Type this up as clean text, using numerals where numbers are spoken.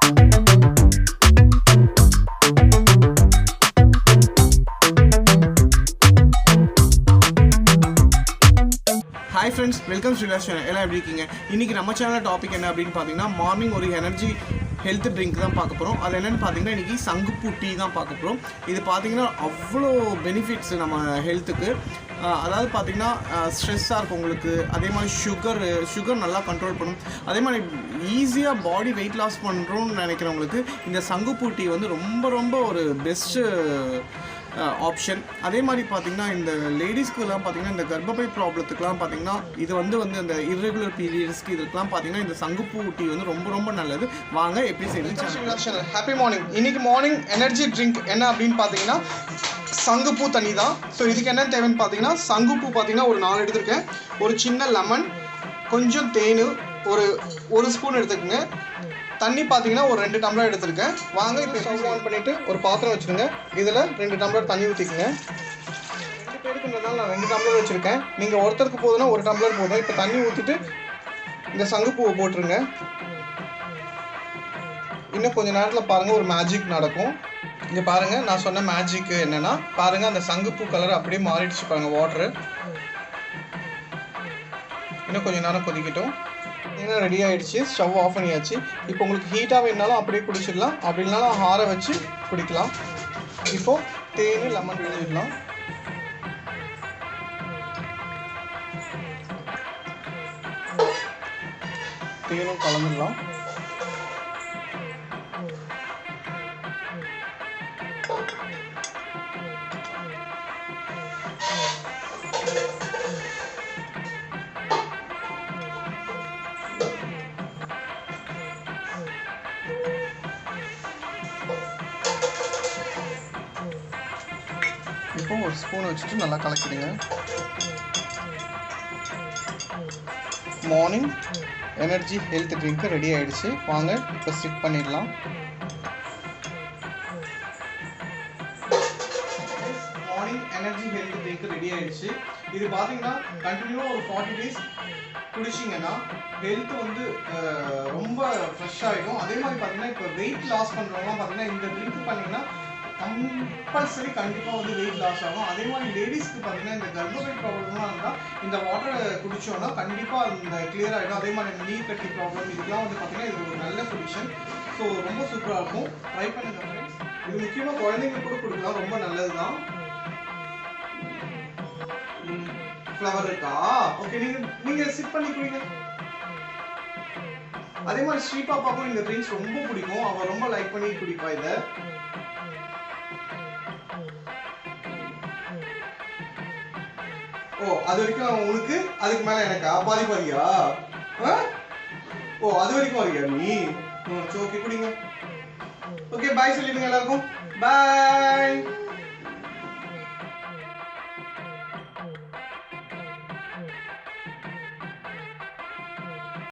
Hi friends, welcome to Vilas channel. எல்லாம் எப்படி இருக்கீங்க? இன்றைக்கி நம்ம சேனல் டாபிக் என்ன அப்படின்னு பார்த்தீங்கன்னா, மார்னிங் ஒரு எனர்ஜி ஹெல்த் ட்ரிங்க் தான் பார்க்க போகிறோம். அது என்னென்னு பார்த்தீங்கன்னா, இன்றைக்கி சங்குப்பூ டீ தான் பார்க்க போகிறோம். இது பார்த்திங்கன்னா அவ்வளோ பெனிஃபிட்ஸ் நம்ம ஹெல்த்துக்கு. அதாவது பார்த்திங்கன்னா ஸ்ட்ரெஸ்ஸாக இருக்கும் உங்களுக்கு, அதே மாதிரி சுகர் நல்லா கண்ட்ரோல் பண்ணும். அதே மாதிரி ஈஸியாக பாடி வெயிட் லாஸ் பண்ணுறோன்னு நினைக்கிறவங்களுக்கு இந்த சங்குப்பூ டீ வந்து ரொம்ப ரொம்ப ஒரு பெஸ்ட்டு ஆப்ஷன். அதே மாதிரி பார்த்திங்கன்னா இந்த லேடிஸ்க்குலாம் பார்த்திங்கன்னா இந்த கர்ப்பப்பை ப்ராப்ளத்துக்குலாம் பார்த்திங்கன்னா இது வந்து அந்த இர்ரெகுலர் பீரியட்ஸ்க்கு இதுக்கெலாம் பார்த்திங்கன்னா இந்த சங்குப்பூ டீ வந்து ரொம்ப ரொம்ப நல்லது. வாங்க எப்படி செய்யணும். Happy morning. இன்னைக்கு மார்னிங் எனர்ஜி ட்ரிங்க் என்ன அப்படின்னு பார்த்தீங்கன்னா சங்குப்பூ தண்ணி தான். ஸோ இதுக்கு என்ன தேவைன்னு பார்த்தீங்கன்னா, சங்குப்பூ பார்த்தீங்கன்னா ஒரு 4 எடுத்துருக்கேன், ஒரு சின்ன லெமன், கொஞ்சம் தேன், ஒரு ஸ்பூன் எடுத்துக்கோங்க. தண்ணி பார்த்தீங்கன்னா ஒரு 2 டம்ளர் எடுத்துருக்கேன். வாங்க இப்போ ஸ்டவ் ஆன் பண்ணிவிட்டு ஒரு பாத்திரம் வச்சுருங்க. இதில் 2 டம்ளர் தண்ணி ஊற்றிக்குங்க. 2 பேருக்குன்றதால நான் 2 டம்ளர் வச்சுருக்கேன். நீங்கள் ஒருத்தருக்கு போதுன்னா 1 டம்ளர் போதும். இப்போ தண்ணி ஊற்றிட்டு இந்த சங்குப்பூவை போட்டுருங்க. இன்னும் கொஞ்சம் நேரத்தில் பாருங்கள் ஒரு மேஜிக் நடக்கும். இங்கே பாருங்கள், நான் சொன்ன மேஜிக்கு என்னென்னா பாருங்கள், அந்த சங்குப்பூ கலர் அப்படியே மாறிடுச்சு பாருங்கள் வாட்ரு. இன்னும் கொஞ்சம் நேரம் கொதிக்கட்டும். ஏன்னா ரெடி ஆகிடுச்சு, ஸ்டவ் ஆஃப் பண்ணியாச்சு. இப்போ உங்களுக்கு ஹீட்டாக வேணுனாலும் அப்படியே குடிச்சிடலாம், அப்படி இல்லைனாலும் ஆற வச்சு குடிக்கலாம். இப்போது தேன் லெமன் விழுந்துடலாம். தேனும் கலந்துடலாம். இப்போ ஒரு ஸ்பூன் வச்சுட்டு நல்லா கலக்கிடுங்க. Morning energy health drink ready ஆகிடுச்சு. வாங்க இப்போ ஸ்டிக் பண்ணிடலாம். Morning energy health drink ready ஆகிடுச்சு. இது பார்த்தீங்கன்னா கண்டினியூவாக ஒரு 40 days குடிச்சிங்கன்னா ஹெல்த் வந்து ரொம்ப ஃப்ரெஷ் ஆகிடும். அதே மாதிரி பார்த்தீங்கன்னா இப்போ வெயிட் லாஸ் பண்ணுறவங்களாம் பார்த்தீங்கன்னா இந்த ட்ரிங்க் பண்ணிங்கன்னா கம்பல்சரி கண்டிப்பாக வந்து வெயிட் லாஸ் ஆகும். அதே மாதிரி லேடிஸ்க்கு பார்த்தீங்கன்னா இந்த கர்ப்பப்பை ப்ராப்ளம்லாம் இருந்தால் இந்த வாட்டரை குடித்தோன்னா கண்டிப்பாக இந்த கிளியர் ஆகிடும். அதே மாதிரி நீர் கட்டி ப்ராப்ளம் இதுக்கெலாம் வந்து பார்த்தீங்கன்னா இது ஒரு நல்ல சொல்யூஷன். ஸோ ரொம்ப சூப்பராக இருக்கும், ட்ரை பண்ணுங்க ஃப்ரெண்ட்ஸ். இது முக்கியமாக குழந்தைங்க கூட கொடுக்கலாம், ரொம்ப நல்லது தான். ஃப்ளவர் இருக்கா? ஓகே, நீங்கள் சிப் பண்ணி குடிங்க. அதே மாதிரி ஸ்ரீ பாப்பாக்கும் இந்த ட்ரிங்க்ஸ் ரொம்ப பிடிக்கும், அவள் ரொம்ப லைக் பண்ணி குடிப்பா இதை. ஓ, அது வரைக்கும் உனக்கு, அதுக்கு மேல எனக்கா? பாதி பாதியா? ஓ, அது வரைக்கும் வரியா நீ? ஓகே, குடிங்க. ஓகே, பாய் சொல்லிடுங்க எல்லாருக்கும். பாய்.